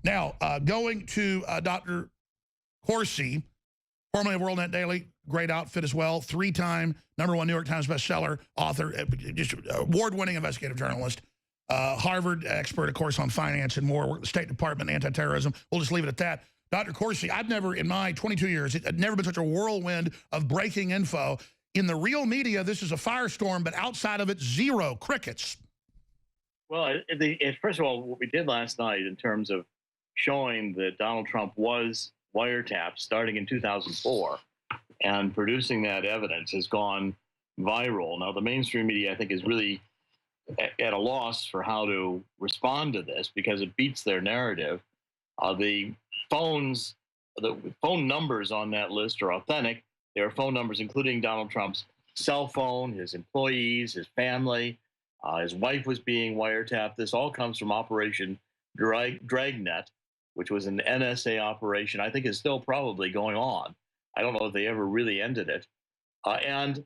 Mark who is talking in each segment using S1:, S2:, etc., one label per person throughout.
S1: Now, going to Dr. Corsi, formerly of WorldNet Daily, great outfit as well, 3-time #1 New York Times bestseller, author, just award-winning investigative journalist, Harvard expert, of course, on finance and more, worked at the State Department, anti-terrorism. We'll just leave it at that. Dr. Corsi, I've never, in my 22 years, I've never been such a whirlwind of breaking info. In the real media, this is a firestorm, but outside of it, zero, crickets.
S2: Well, first of all, what we did last night in terms of showing that Donald Trump was wiretapped starting in 2004 and producing that evidence has gone viral. Now, the mainstream media, I think, is really at a loss for how to respond to this because it beats their narrative. The phone numbers on that list are authentic. They are phone numbers including Donald Trump's cell phone, his employees, his family. His wife was being wiretapped. This all comes from Operation Dragnet, which was an NSA operation. I think is still probably going on. I don't know if they ever really ended it. And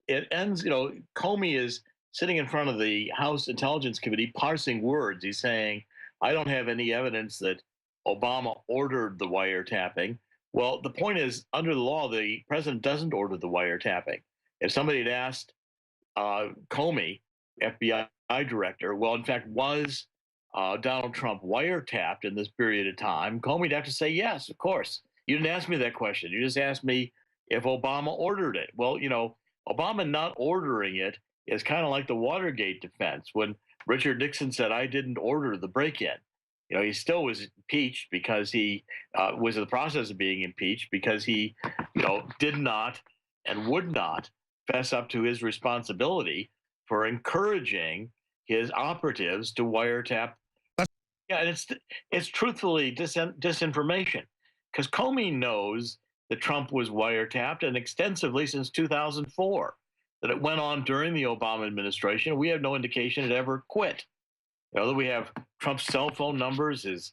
S2: it ends, Comey is sitting in front of the House Intelligence Committee parsing words. He's saying, I don't have any evidence that Obama ordered the wiretapping. Well, the point is, under the law, the president doesn't order the wiretapping. If somebody had asked Comey, FBI director, well, in fact, was Donald Trump wiretapped in this period of time, Comey'd have to say, yes, of course. You didn't ask me that question. You just asked me if Obama ordered it. Well, Obama not ordering it is kind of like the Watergate defense when Richard Nixon said, I didn't order the break-in. He still was impeached because he was in the process of being impeached because he, did not and would not fess up to his responsibility for encouraging his operatives to wiretap. Yeah, and it's truthfully disinformation because Comey knows that Trump was wiretapped and extensively since 2004, that it went on during the Obama administration. We have no indication it ever quit. That we have Trump's cell phone numbers, his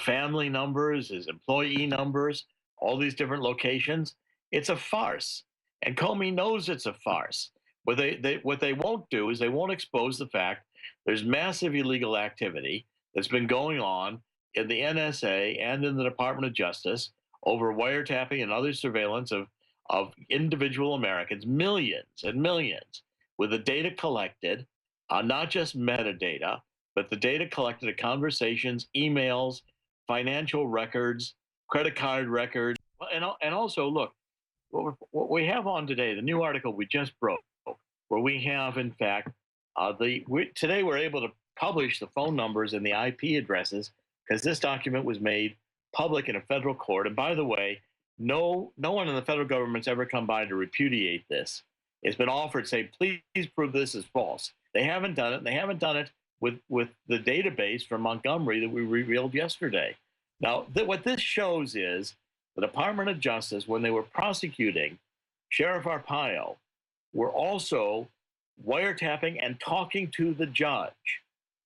S2: family numbers, his employee numbers, all these different locations. It's a farce. And Comey knows it's a farce. What they won't do is they won't expose the fact there's massive illegal activity that's been going on in the NSA and in the Department of Justice over wiretapping and other surveillance of individual Americans, millions and millions, with the data collected, not just metadata, but the data collected of conversations, emails, financial records, credit card records. And also, look, what we have on today, the new article we just broke, where we have, in fact, today we're able to publish the phone numbers and the IP addresses because this document was made public in a federal court. And by the way, no one in the federal government's ever come by to repudiate this. It's been offered, say, please prove this is false. They haven't done it, and they haven't done it with the database from Montgomery that we revealed yesterday. Now, what this shows is the Department of Justice, when they were prosecuting Sheriff Arpaio, were also wiretapping and talking to the judge.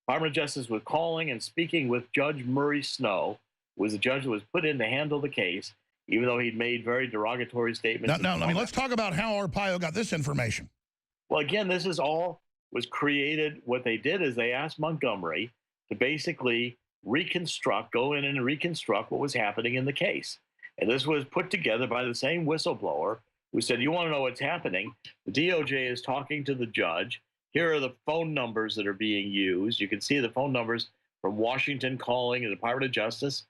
S2: Department of Justice was calling and speaking with Judge Murray Snow, who was the judge that was put in to handle the case, even though he'd made very derogatory statements.
S1: Now, let's talk about how Arpaio got this information.
S2: Well, again, this is all was created. What they did is they asked Montgomery to basically go in and reconstruct what was happening in the case. And this was put together by the same whistleblower who said, you want to know what's happening? The DOJ is talking to the judge. Here are the phone numbers that are being used. You can see the phone numbers from Washington calling the Department of Justice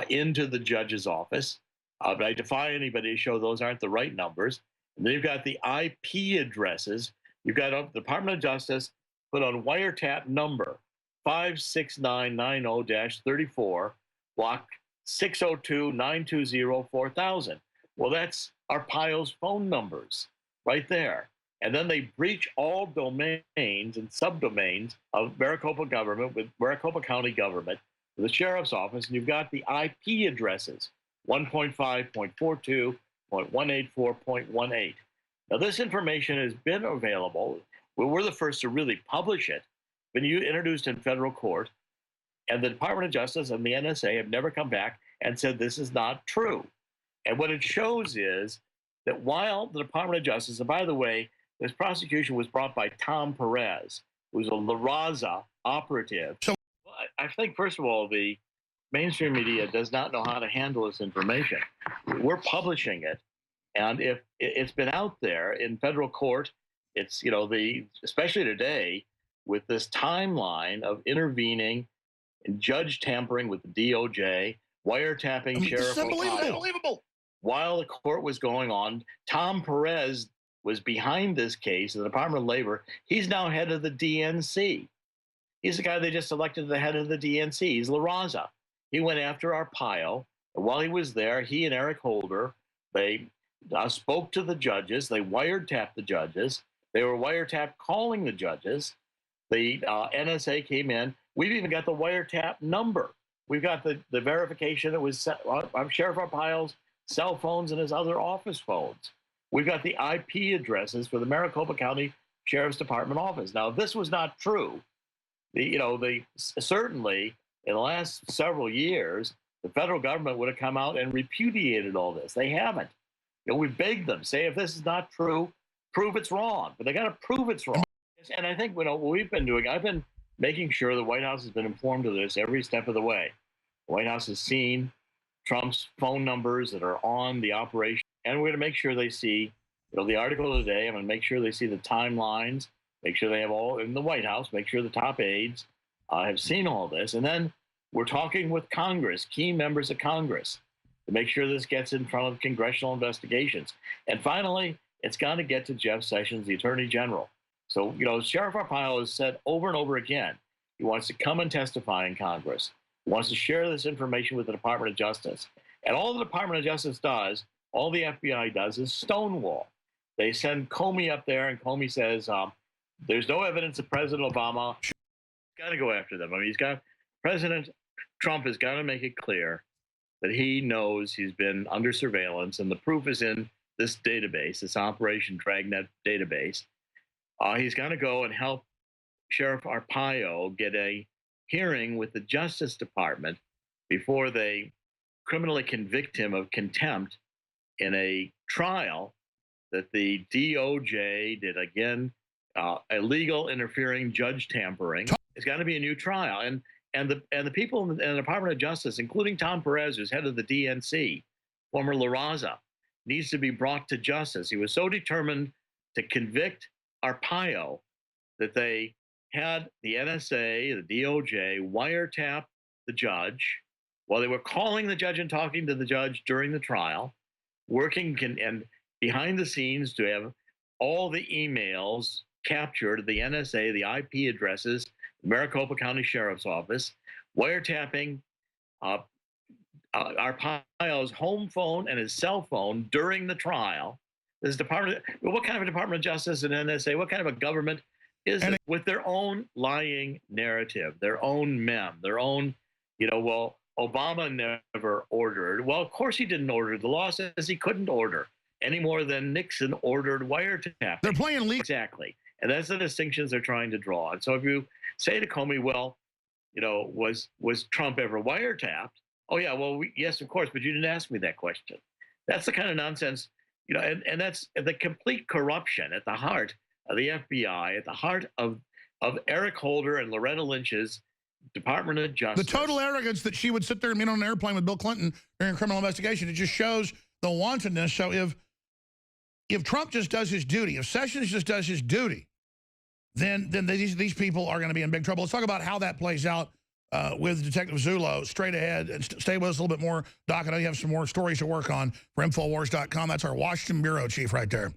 S2: into the judge's office. But I defy anybody to show those aren't the right numbers. And then you've got the IP addresses. You've got the Department of Justice put on wiretap number 56990-34, block 602-920-4000. Well, that's Arpaio's phone numbers right there. And then they breach all domains and subdomains of Maricopa government with Maricopa County government, with the sheriff's office, and you've got the IP addresses, 1.5.42.184.18. Now, this information has been available. We're the first to really publish it. Been introduced in federal court, and the Department of Justice and the NSA have never come back and said this is not true. And what it shows is that while the Department of Justice, and by the way, this prosecution was brought by Tom Perez, who's a La Raza operative. So I think, first of all, the mainstream media does not know how to handle this information. We're publishing it, and if it's been out there in federal court, it's, you know, especially today with this timeline of intervening and judge tampering with the DOJ, wiretapping Sheriff
S1: unbelievable.
S2: while the court was going on. Tom Perez was behind this case in the Department of Labor. He's now head of the DNC. He's the guy they just elected the head of the DNC. He's La Raza. He went after Arpaio. And while he was there, he and Eric Holder, they spoke to the judges. They wiretapped the judges. They were wiretap calling the judges. The NSA came in. We've even got the wiretap number. We've got the verification that was set on Sheriff Arpaio's cell phones and his other office phones. We've got the IP addresses for the Maricopa County Sheriff's Department office. Now, if this was not true, certainly in the last several years, the federal government would have come out and repudiated all this. They haven't. We begged them, say, if this is not true, prove it's wrong. But they got to prove it's wrong. And I think what we've been doing, I've been making sure the White House has been informed of this every step of the way. The White House has seen Trump's phone numbers that are on the operation, and we're going to make sure they see, the article of the day. I'm going to make sure they see the timelines, make sure they have all in the White House, make sure the top aides have seen all this. And then we're talking with Congress, key members of Congress, to make sure this gets in front of congressional investigations. And finally, it's got to get to Jeff Sessions, the Attorney General. So, Sheriff Arpaio has said over and over again, he wants to come and testify in Congress. He wants to share this information with the Department of Justice. And all the Department of Justice does, all the FBI does, is stonewall. They send Comey up there, and Comey says, there's no evidence that President Obama got to go after them. I mean, President Trump has got to make it clear that he knows he's been under surveillance, and the proof is in this database, this Operation Dragnet database. He's got to go and help Sheriff Arpaio get a hearing with the Justice Department before they criminally convict him of contempt in a trial that the DOJ did, again, illegal interfering, judge tampering. It's got to be a new trial. And the people in the Department of Justice, including Tom Perez, who's head of the DNC, former La Raza, needs to be brought to justice. He was so determined to convict Arpaio that they had the NSA, the DOJ, wiretap the judge while they were calling the judge and talking to the judge during the trial, working and behind the scenes to have all the emails captured, the NSA, the IP addresses, the Maricopa County Sheriff's Office, wiretapping Arpaio's home phone and his cell phone during the trial. This department, what kind of a Department of Justice and NSA, what kind of a government is it, with their own lying narrative, their own mem, their own, well, Obama never ordered. Well, of course he didn't order. The law says he couldn't order any more than Nixon ordered wiretapping.
S1: They're playing legal.
S2: Exactly. And that's the distinctions they're trying to draw. And so if you say to Comey, well, was Trump ever wiretapped? Oh, yeah, well, yes, of course, but you didn't ask me that question. That's the kind of nonsense, and that's the complete corruption at the heart of the FBI, at the heart of Eric Holder and Loretta Lynch's Department of Justice.
S1: The total arrogance that she would sit there and meet on an airplane with Bill Clinton during a criminal investigation, it just shows the wantonness. So if Trump just does his duty, if Sessions just does his duty, then these people are going to be in big trouble. Let's talk about how that plays out with Detective Zullo straight ahead, and stay with us a little bit more. Doc, I know you have some more stories to work on for Infowars.com. That's our Washington Bureau Chief right there.